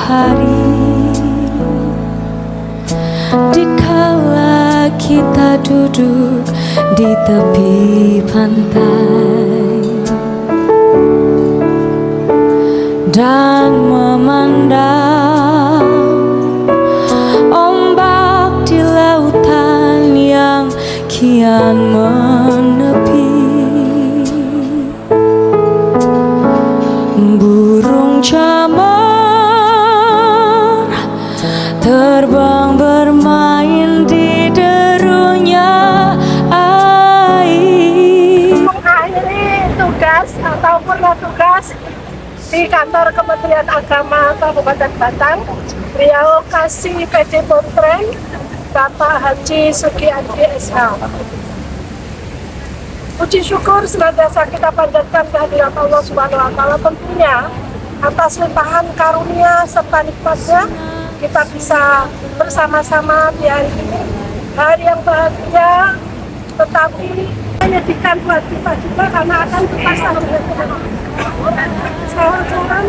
hari, dikala kita duduk di tepi pantai dan memandang ombak di lautan yang kian menepi. Burung camar terbang bermain di derunya air. Mengakhiri tugas atau pernah tugas di kantor Kementerian Agama Kabupaten Batang, beliau kasih PD Pontren Bapak Haji Sugiandi SH. Puji syukur senantiasa kita panjatkan kehadirat Allah Subhanahu wa Ta'ala, tentunya atas limpahan karunia serta nikmatnya kita bisa bersama-sama di hari ini, hari yang bahagia, tetapi menyedihkan buat kita juga karena akan berpasang dengan salam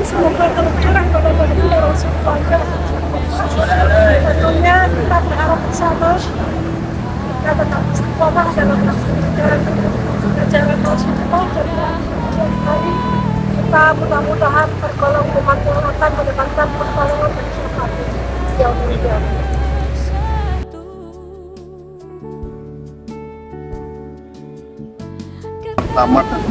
semoga kelucuran pada baginda Rasulullah. Tentunya kita berharap bersama kita tetap istiqomah dalam ajaran Rasulullah, dan hari kita mudah-mudahan tergolong umat yang akan mendapatkan pertolongan dan syafaat yang mulia.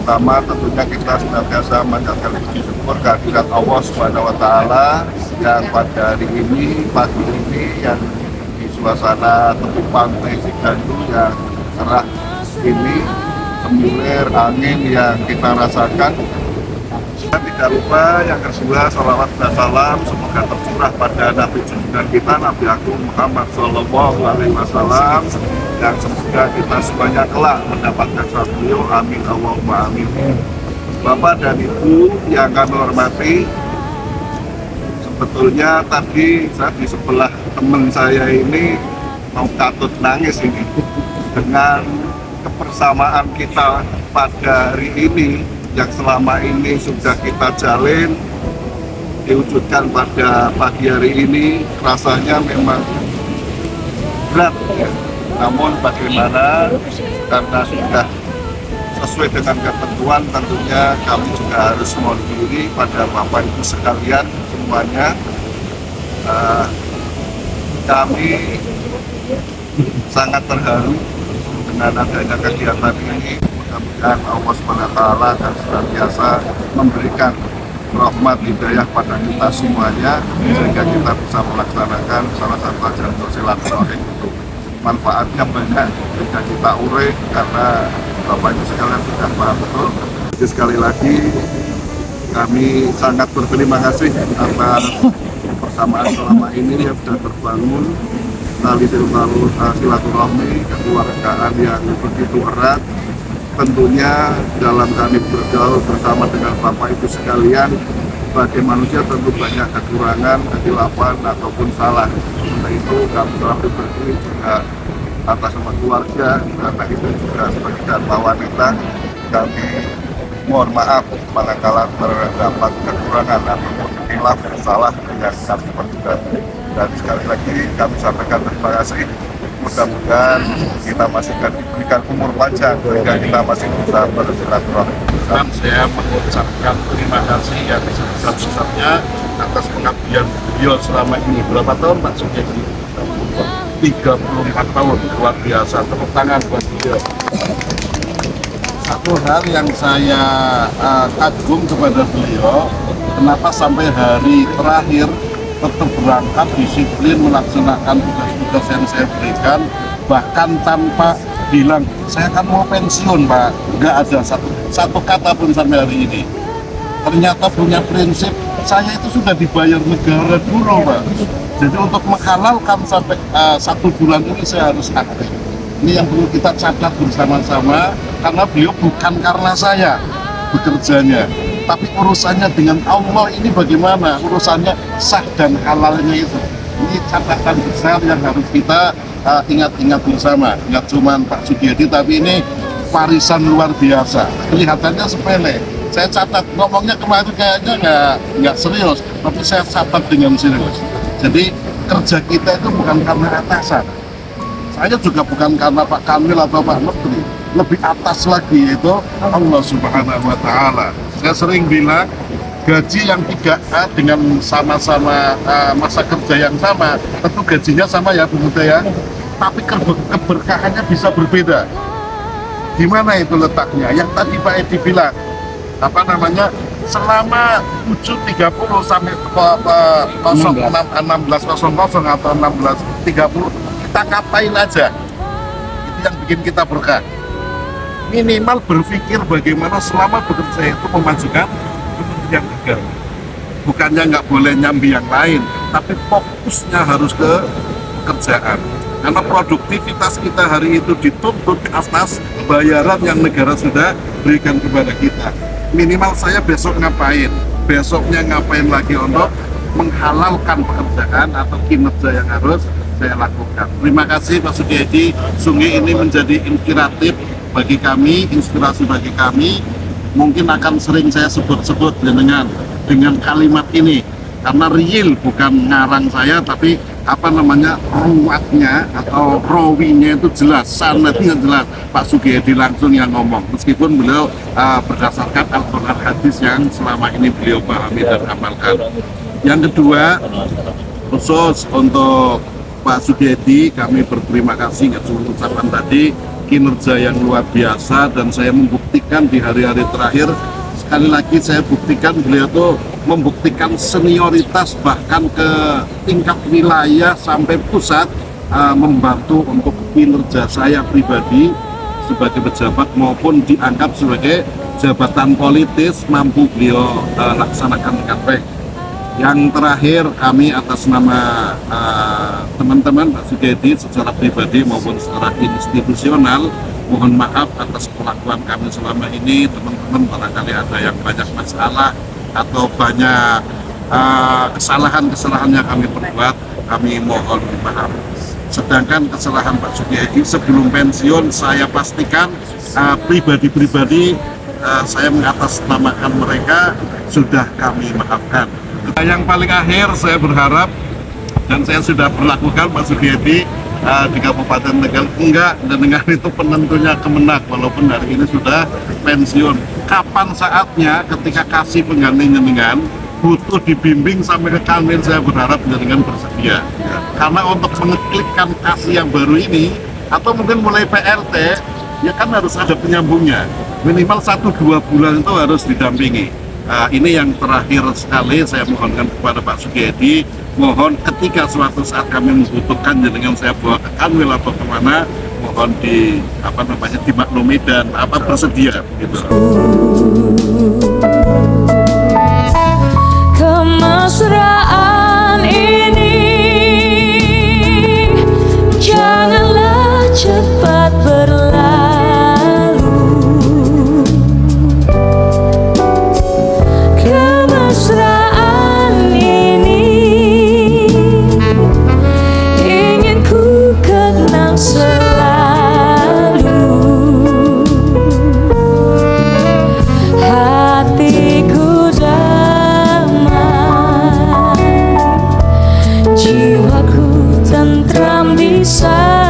Pertama tentunya kita senantiasa menjaga puji syukur kehadirat Allah Subhanahu wa Ta'ala yang pada hari ini, pagi ini, yang di suasana tepi pantai Sigandu yang cerah ini, semilir angin yang kita rasakan. Dan tidak lupa yang kedua, salawat dan salam semoga tercurah pada Nabi junjungan kita, Nabi Agung Muhammad SAW, yang semoga kita semuanya kelak mendapatkan syafaat beliau. Amin Allahumma amin. Bapak dan Ibu yang kami hormati, sebetulnya tadi saya di sebelah teman saya ini mau katut nangis ini dengan kebersamaan kita pada hari ini yang selama ini sudah kita jalin, diwujudkan pada pagi hari ini. Rasanya memang berat ya. Namun bagaimana, karena sudah sesuai dengan ketentuan, tentunya kami juga harus mohon diri pada Bapak Ibu sekalian semuanya. Kami sangat terharu dengan adanya kegiatan ini. Mudah-mudahan Allah SWT akan senantiasa memberikan rahmat hidayah pada kita semuanya, sehingga kita bisa melaksanakan salah satu ajaran silaturahim itu. Manfaatnya banyak jika kita urai, karena Bapak Ibu sekalian sudah paham betul. Jadi sekali lagi kami sangat berterima kasih atas persamaan selama ini yang sudah terbangun, tali silaturahmi kekeluargaan yang begitu erat. Tentunya dalam kami bergaul bersama dengan Bapak Ibu sekalian, sebagai manusia tentu banyak kekurangan, kehilafan ataupun salah. Karena itu kami telah berbagi juga atas nama keluarga, karena itu juga sebagai dharma wanita, kami mohon maaf manakala terdapat kekurangan ataupun khilaf salah yang kami perbuat. Dan sekali lagi kami sampaikan terima kasih. Mudah-mudahan kita masih akan diberikan umur panjang sehingga kita masih bisa bersilaturahmi. Dan saya mengucapkan terima kasih yang sebesar-besarnya atas pengabdian beliau selama ini. Berapa tahun Pak Sugiandi? 34 tahun, luar biasa. Tepuk tangan buat beliau. Satu hal yang saya kagum kepada beliau, kenapa sampai hari terakhir tetap berangkat, disiplin melaksanakan tugas-tugas yang saya berikan, bahkan tanpa bilang saya akan mau pensiun Pak. Nggak ada satu kata pun sampai hari ini. Ternyata punya prinsip, saya itu sudah dibayar negara dulu Pak. Jadi untuk menghalalkan sampai 1 bulan ini saya harus aktif. Ini yang perlu kita catat bersama-sama, karena beliau bukan karena saya bekerjanya, tapi urusannya dengan Allah ini bagaimana, urusannya sah dan halalnya itu. Ini catatan besar yang harus kita ingat-ingat bersama. Nggak cuma Pak Sugiandi, tapi ini warisan luar biasa. Kelihatannya sepele, Saya catat, ngomongnya kemarin kayaknya nggak serius, tapi saya catat dengan serius. Jadi kerja kita itu bukan karena atasan. Saya juga bukan karena Pak Kanwil atau Pak Menteri. Lebih atas lagi itu Allah Subhanahu wa Ta'ala. Saya sering bilang gaji yang 3A dengan sama-sama masa kerja yang sama, tentu gajinya sama ya Bu Muda ya, tapi keberkahannya bisa berbeda. Di mana itu letaknya? Yang tadi Pak Edi bilang, selama 7.30 sampai 16.00 atau 16.30 kita ngapain aja, itu yang bikin kita berkah. Minimal berpikir bagaimana selama bekerja itu memajukan kepentingan negara. Bukannya nggak boleh nyambi yang lain, tapi fokusnya harus ke pekerjaan. Karena produktivitas kita hari itu dituntut atas bayaran yang negara sudah berikan kepada kita. Minimal saya besok ngapain, besoknya ngapain lagi untuk menghalalkan pekerjaan atau kinerja yang harus saya lakukan. Terima kasih Pak Sugiyadi. Sungai ini menjadi inspiratif bagi kami, inspirasi bagi kami. Mungkin akan sering saya sebut-sebut dengan kalimat ini karena real, bukan ngarang saya, tapi ruwatnya atau rawinya itu jelas, sanadnya jelas. Pak Sugiyadi langsung yang ngomong, meskipun beliau berdasarkan Al-Quran hadis yang selama ini beliau pahami dan amalkan. Yang kedua, khusus untuk Pak Sugiyadi, kami berterima kasih atas ucapan tadi, kinerja yang luar biasa, dan saya membuktikan di hari-hari terakhir, sekali lagi saya buktikan beliau tuh membuktikan senioritas bahkan ke tingkat wilayah sampai pusat, membantu untuk kinerja saya pribadi sebagai pejabat maupun dianggap sebagai jabatan politis mampu beliau laksanakan dengan baik. Yang terakhir, kami atas nama teman-teman Pak Sugiyadi secara pribadi maupun secara institusional mohon maaf atas perlakuan kami selama ini. Teman-teman barangkali ada yang banyak masalah atau banyak kesalahan-kesalahan yang kami perbuat, kami mohon maaf. Sedangkan kesalahan Pak Sugiyadi sebelum pensiun, saya pastikan pribadi-pribadi saya mengatasnamakan mereka sudah kami maafkan. Yang paling akhir saya berharap, dan saya sudah berlakukan Pak Sugiyadi di Kabupaten Tegal, enggak dengan itu penentunya Kemenak, walaupun hari ini sudah pensiun. Kapan saatnya ketika kasih pengganti jenengan butuh dibimbing sampai ke Kanwil, saya berharap jenengan bersedia. Karena untuk mengeklikkan kasih yang baru ini, atau mungkin mulai PLT, ya kan harus ada penyambungnya. Minimal 1-2 bulan itu harus didampingi. Ini yang terakhir sekali saya mohonkan kepada Pak Sugiyadi, mohon ketika suatu saat kami membutuhkan jenengan saya bawa ke Kanwil atau kemana, mohon dimaklumi dan bersedia gitu. Kemesraan ini janganlah cepat berlalu. Kemesraan ini ingin ku kenang selalu. Hatiku damai, jiwaku tentram di sana.